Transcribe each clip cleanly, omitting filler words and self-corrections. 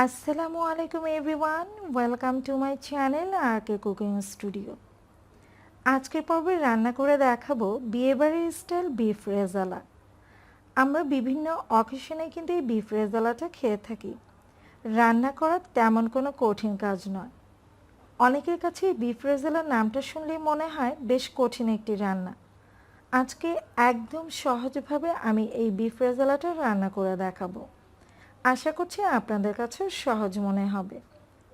আসসালামু আলাইকুম everyone, welcome to my channel RK cooking studio. আজকের পর্বে রান্না করে দেখাবো বিয়েবাড়ির স্টাইল বিফ রেজালা। আমরা বিভিন্ন অকেশনে কিন্তু এই বিফ রেজালাটা খেয়ে থাকি। রান্না করা তেমন কোনো কঠিন কাজ নয়। অনেকের কাছে এই বিফ রেজালা নামটা শুনলেই মনে হয় বেশ কঠিন একটি রান্না। আজকে একদম সহজভাবে আমি এই বিফ রেজালাটা রান্না করে দেখাবো। আশা করছি আপনাদের কাছেও সহজ মনে হবে।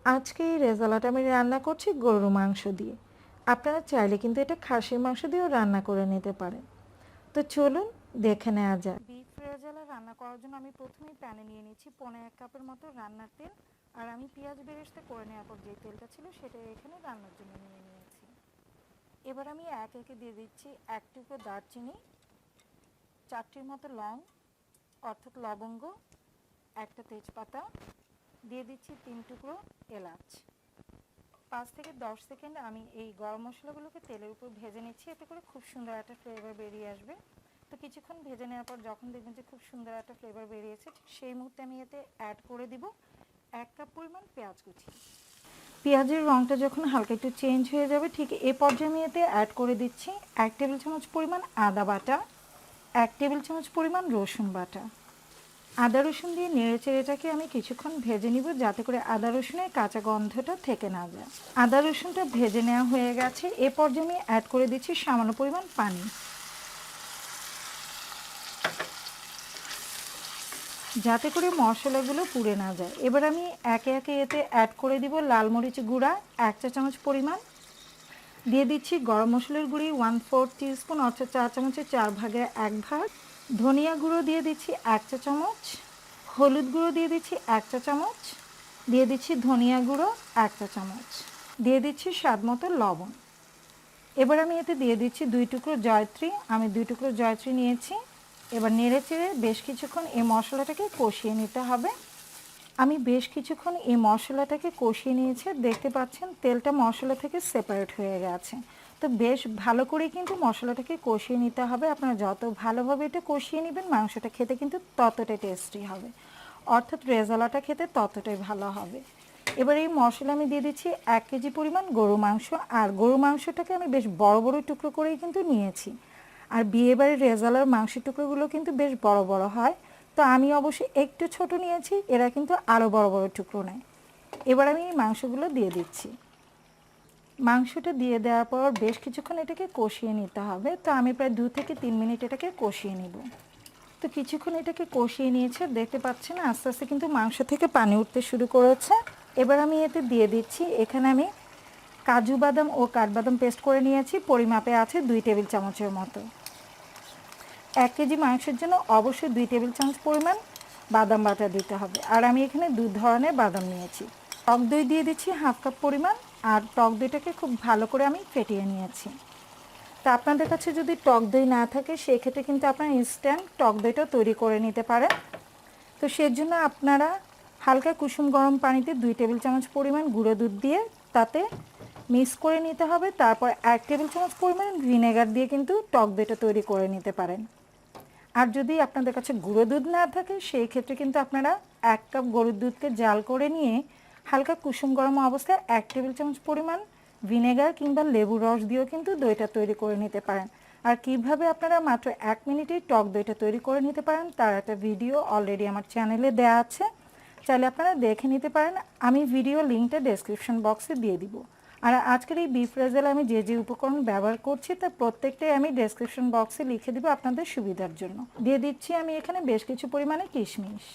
আজকে এই রেজালাটা আমি রান্না করছি গরুর মাংস দিয়ে। আপনারা চাইলে কিন্তু এটা খাসির মাংস দিয়েও রান্না করে নিতে পারেন। তো চলুন দেখে নেওয়া যায়। বিফ রেজালা রান্না করার জন্য আমি প্রথমেই প্যানে নিয়ে নিচ্ছি 1.5 কাপের মতো রান্নার তেল। আর আমি পেঁয়াজ বেরেস্তা করে নেওয়ার পর যে তেলটা ছিল সেটা এখানে রান্নার জন্য নিয়ে নিয়েছি। এবার আমি একে একে দিয়ে দিচ্ছি 1 টুকরো দারচিনি, 4টির মতো লং অর্থাৎ লবঙ্গ, একটা তেজপাতা, দিয়ে দিচ্ছি 3 টুকরো এলাচ। 5 থেকে 10 সেকেন্ড আমি এই গরম মশলাগুলোকে তেলের উপর ভেজে নিচ্ছি, এতে করে খুব সুন্দর একটা ফ্লেভার বেরিয়ে আসবে। তো কিছুক্ষণ ভেজে নেওয়ার পর যখন দেখবেন যে খুব সুন্দর একটা ফ্লেভার বেরিয়েছে, ঠিক সেই মুহূর্তে আমি এতে অ্যাড করে দিব 1 কাপ পরিমাণ পেঁয়াজ কুচি। পেঁয়াজের রঙটা যখন হালকা একটু চেঞ্জ হয়ে যাবে, ঠিক এই পর্যায়ে আমি এতে অ্যাড করে দিচ্ছি 1 টেবিল চামচ পরিমাণ আদা বাটা, 1 টেবিল চামচ পরিমাণ রসুন বাটা। আদা রসুন দিয়ে নেড়েচেড়ে এটাকে আমি কিছুক্ষণ ভেজে নিব, যাতে করে আদা রসুনের কাঁচা গন্ধটা থেকে না যায়। আদা রসুনটা ভেজে নেওয়া হয়ে গেছে, এ পর্যায়ে আমি অ্যাড করে দিচ্ছি সামান্য পরিমাণ পানি, যাতে করে মশলাগুলো পুড়ে না যায়। এবার আমি একে একে এতে অ্যাড করে দিব লাল মরিচ গুঁড়া 1 চা চামচ পরিমাণ, দিয়ে দিচ্ছি গরম মশলার গুঁড়ি 1/4 টিস্পুন অর্থাৎ 4 চামচের 4 ভাগের 1 ভাগ, ধনিয়া গুঁড়ো দিয়ে দিচ্ছি 1 চা চামচ, হলুদ গুঁড়ো দিয়ে দিচ্ছি 1 চা চামচ, দিয়ে দিচ্ছি ধনিয়া গুঁড়ো 1 চা চামচ, দিয়ে দিচ্ছি স্বাদ মতো লবণ। এবার আমি এতে দিয়ে দিচ্ছি 2 টুকরো জয়ত্রী। আমি 2 টুকরো জয়ত্রী নিয়েছি। এবার নেড়েচেড়ে বেশ কিছুক্ষণ এই মশলাটাকে কষিয়ে নিতে হবে। আমি বেশ কিছুক্ষণ এই মশলাটাকে কষিয়ে নিয়েছি, দেখতে পাচ্ছেন তেলটা মশলা থেকে সেপারেট হয়ে গেছে। তো বেশ ভালো করে কিন্তু মশলাটাকে কষিয়ে নিতে হবে। আপনারা যত ভালোভাবে এটা কষিয়ে নেবেন, মাংসটা খেতে কিন্তু ততটাই টেস্টি হবে, অর্থাৎ রেজালাটা খেতে ততটাই ভালো হবে। এবার এই মশলা আমি দিয়ে দিচ্ছি 1 কেজি পরিমাণ গরু মাংস। আর গরু মাংসটাকে আমি বেশ বড় বড় টুকরো করেই কিন্তু নিয়েছি। আর বিয়েবাড়ির রেজালার মাংসের টুকরোগুলো কিন্তু বেশ বড় বড় হয়, তো আমি অবশ্যই একটু ছোট নিয়েছি, এরা কিন্তু আরও বড় বড় টুকরো নেয়। এবার আমি এই মাংসগুলো দিয়ে দিচ্ছি। মাংসটা দিয়ে দেওয়ার পর বেশ কিছুক্ষণ এটাকে কষিয়ে নিতে হবে। তো আমি প্রায় 2 থেকে 3 মিনিট এটাকে কষিয়ে নিব। তো কিছুক্ষণ এটাকে কষিয়ে নিয়েছে, দেখতে পাচ্ছেন আস্তে আস্তে কিন্তু মাংস থেকে পানি উঠতে শুরু করেছে। এবার আমি এতে দিয়ে দিচ্ছি, এখানে আমি কাজু বাদাম ও কাঠবাদাম পেস্ট করে নিয়েছি, পরিমাপে আছে 2 টেবিল চামচের মতো। 1 কেজি মাংসের জন্য অবশ্যই 2 টেবিল চামচ পরিমাণ বাদাম বাটা দিতে হবে। আর আমি এখানে 2 ধরনের বাদাম নিয়েছি। টক দই দিয়ে দিচ্ছি 1/2 কাপ পরিমাণ, আর টক দইটাকে খুব ভালো করে আমি ফেটিয়ে নিয়েছি। তা আপনাদের কাছে যদি টক দই না থাকে, সেক্ষেত্রে কিন্তু আপনারা ইনস্ট্যান্ট টক দইটা তৈরি করে নিতে পারেন। তো সেজন্য আপনারা হালকা কুসুম গরম পানিতে 2 টেবিল চামচ পরিমাণ গুঁড়ো দুধ দিয়ে তাতে মিক্স করে নিতে হবে। তারপর 1 টেবিল চামচ পরিমাণ ভিনেগার দিয়ে কিন্তু টক দইটা তৈরি করে নিতে পারেন। আর যদি আপনাদের কাছে গুঁড়ো দুধ না থাকে, সেই ক্ষেত্রে কিন্তু আপনারা 1 কাপ গরুর দুধকে জাল করে নিয়ে হালকা কুসুম গরম অবস্থায় 1 টেবিল চামচ পরিমাণ ভিনেগার কিংবা লেবুর রস দিয়েও কিন্তু দইটা তৈরি করে নিতে পারেন। আর কিভাবে আপনারা মাত্র 1 মিনিটেই টক দইটা তৈরি করে নিতে পারেন, তার একটা ভিডিও অলরেডি আমার চ্যানেলে দেওয়া আছে, চাইলে আপনারা দেখে নিতে পারেন। আমি ভিডিও লিঙ্কটা ডেসক্রিপশন বক্সে দিয়ে দিব। আর আজকের এই বিফ রেজালা আমি যে যে উপকরণ ব্যবহার করছি, তার প্রত্যেকটাই আমি ডেসক্রিপশন বক্সে লিখে দিব আপনাদের সুবিধার জন্য। দিয়ে দিচ্ছি আমি এখানে বেশ কিছু পরিমাণে কিশমিশ।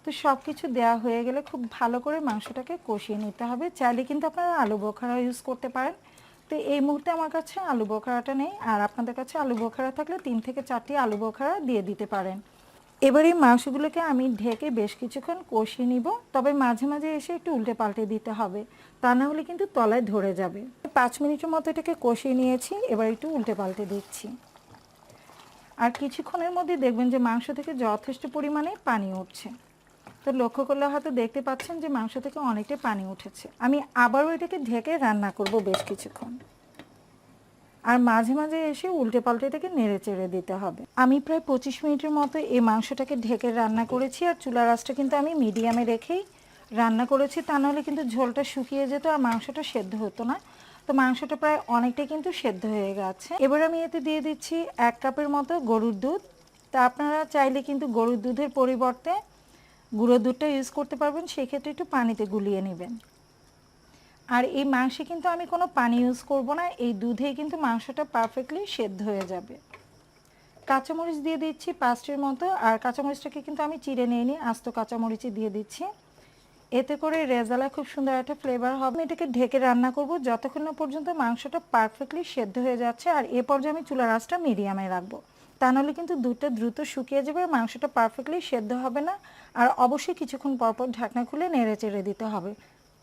তো সব কিছু দেওয়া হয়ে গেলে খুব ভালো করে মাংসটাকে কষিয়ে নিতে হবে। চাইলে কিন্তু আপনারা আলু বোখারা ইউজ করতে পারেন। তো এই মুহূর্তে আমার কাছে আলু বোখারাটা নেই, আর আপনাদের কাছে আলু বোখারা থাকলে 3 থেকে 4টি আলু বোখারা দিয়ে দিতে পারেন। এবার এই মাংসগুলোকে আমি ঢেকে বেশ কিছুক্ষণ কষিয়ে নিব, তবে মাঝে মাঝে এসে একটু উল্টে পাল্টে দিতে হবে, তা না হলে কিন্তু তলায় ধরে যাবে। 5 মিনিটের মতো এটাকে কষিয়ে নিয়েছি, এবার একটু উল্টে পাল্টে দিচ্ছি। আর কিছুক্ষণের মধ্যে দেখবেন যে মাংস থেকে যথেষ্ট পরিমাণে পানি উঠছে। তো লক্ষ্য করলে হয়তো দেখতে পাচ্ছেন যে মাংস থেকে অনেকটাই পানি উঠেছে। আমি আবারও এটাকে ঢেকে রান্না করব বেশ কিছুক্ষণ। আর মাঝে মাঝে এসে উল্টে পাল্টে থেকে নেড়ে চেড়ে দিতে হবে। আমি প্রায় 25 মিনিটের মতো এই মাংসটাকে ঢেকে রান্না করেছি, আর চুলার আঁচটা কিন্তু আমি মিডিয়ামে রেখেই রান্না করেছি, তা নাহলে কিন্তু ঝোলটা শুকিয়ে যেত আর মাংসটা সেদ্ধ হতো না। তো মাংসটা প্রায় অনেকটাই কিন্তু সেদ্ধ হয়ে গেছে। এবার আমি এতে দিয়ে দিচ্ছি 1 কাপের মতো গরুর দুধ। তা আপনারা চাইলে কিন্তু গরুর দুধের পরিবর্তে গুঁড়ো দুধটা ইউজ করতে পারবেন, সেক্ষেত্রে একটু পানিতে গুলিয়ে নেবেন। আর এই মাংসে কিন্তু আমি কোনো পানি ইউজ করব না, এই দুধেই কিন্তু মাংসটা পারফেক্টলি সেদ্ধ হয়ে যাবে। কাঁচামরিচ দিয়ে দিচ্ছি 5টির মতো, আর কাঁচামরিচটাকে কিন্তু আমি চিড়ে নিইনি, আস্ত কাঁচামরিচই দিয়ে দিচ্ছি। এতে করে রেজালা খুব সুন্দর একটা ফ্লেভার হবে। এটাকে ঢেকে রান্না করব যতক্ষণ না পর্যন্ত মাংসটা পারফেক্টলি সেদ্ধ হয়ে যাচ্ছে, আর এ পর্যায়ে আমি চুলার আঁচটা মিডিয়ামে রাখবো। তা নাহলে কিন্তু দুধটা দ্রুত শুকিয়ে যাবে, মাংসটা পারফেক্টলি সেদ্ধ হবে না। আর অবশ্যই কিছুক্ষণ পরপর ঢাকনা খুলে নেড়ে চেড়ে দিতে হবে,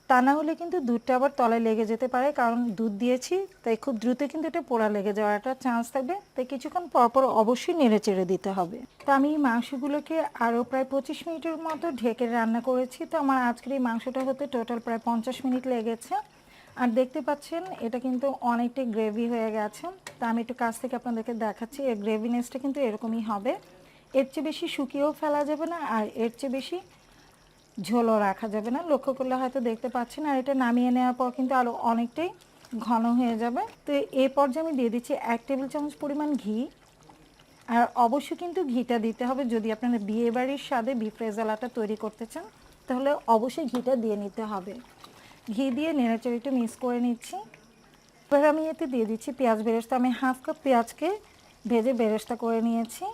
তা না হলে কিন্তু দুধটা আবার তলায় লেগে যেতে পারে, কারণ দুধ দিয়েছি তাই খুব দ্রুত কিন্তু এটা পোড়া লেগে যাওয়ার একটা চান্স থাকবে। তাই কিছুক্ষণ পরপর অবশ্যই নেড়ে চেড়ে দিতে হবে। তো আমি এই মাংসগুলোকে আরও প্রায় 25 মিনিটের মতো ঢেকে রান্না করেছি। তো আমার আজকের এই মাংসটা হতে টোটাল প্রায় 50 মিনিট লেগেছে। আর দেখতে পাচ্ছেন এটা কিন্তু অনেকটাই গ্রেভি হয়ে গেছে। তা আমি একটু কাছ থেকে আপনাদেরকে দেখাচ্ছি, এর গ্রেভিনেসটা কিন্তু এরকমই হবে। এর চেয়ে বেশি শুকিয়েও ফেলা যাবে না, আর এর চেয়ে বেশি ঝোলও রাখা যাবে না। লক্ষ্য করলে হয়তো দেখতে পাচ্ছেন। আর এটা নামিয়ে নেওয়ার পর কিন্তু আরও অনেকটাই ঘন হয়ে যাবে। তো এই পর্যায়ে আমি দিয়ে দিচ্ছি 1 টেবিল চামচ পরিমাণ ঘি। আর অবশ্যই কিন্তু ঘিটা দিতে হবে, যদি আপনারা বিয়ে বাড়ির স্বাদে বিফ রেজালাটা তৈরি করতে চান তাহলে অবশ্যই ঘিটা দিয়ে নিতে হবে। ঘি দিয়ে নেড়েচেড়ে একটু মিক্স করে নিচ্ছি। এবার আমি এতে দিয়ে দিচ্ছি পেঁয়াজ বেরেস্তা। আমি 1/2 কাপ পেঁয়াজকে ভেজে বেরেস্তা করে নিয়েছি।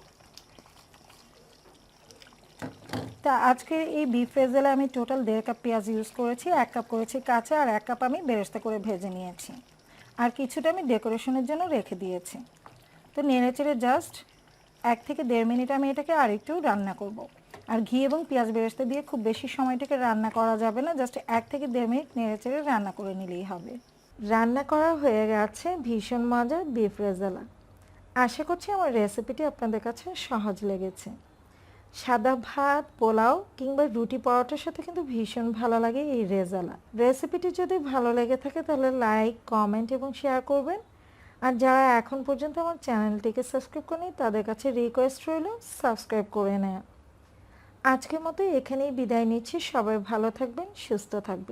তা আজকে এই বিফ রেজালে আমি টোটাল 1.5 কাপ পেঁয়াজ ইউজ করেছি, 1 কাপ করেছি কাঁচা, আর 1 কাপ আমি বেরেস্তা করে ভেজে নিয়েছি, আর কিছুটা আমি ডেকোরেশনের জন্য রেখে দিয়েছি। তো নেড়েচেড়ে জাস্ট 1 থেকে 1.5 মিনিট আমি এটাকে আর একটু রান্না করব। আর ঘি এবং পেঁয়াজ বেরেস্তা দিয়ে খুব বেশি সময়টাকে রান্না করা যাবে না, জাস্ট 1 থেকে 1.5 মিনিট নেড়েচেড়ে রান্না করে নিলেই হবে। রান্না করা হয়ে গেছে ভীষণ মজার বিফ রেজালা। আশা করছি আমার রেসিপিটি আপনাদের কাছে সহজ লেগেছে। সাদা ভাত, পোলাও কিংবা রুটি পরোটার সাথে কিন্তু ভীষণ ভালো লাগে এই রেজালা। রেসিপিটি যদি ভালো লেগে থাকে তাহলে লাইক, কমেন্ট এবং শেয়ার করবেন। আর যারা এখন পর্যন্ত আমার চ্যানেলটিকে সাবস্ক্রাইব করেনি তাদের কাছে রিকোয়েস্ট রইল সাবস্ক্রাইব করে নেওয়া। আজকের মতো এখানেই বিদায় নিচ্ছি। সবাই ভালো থাকবেন, সুস্থ থাকবেন।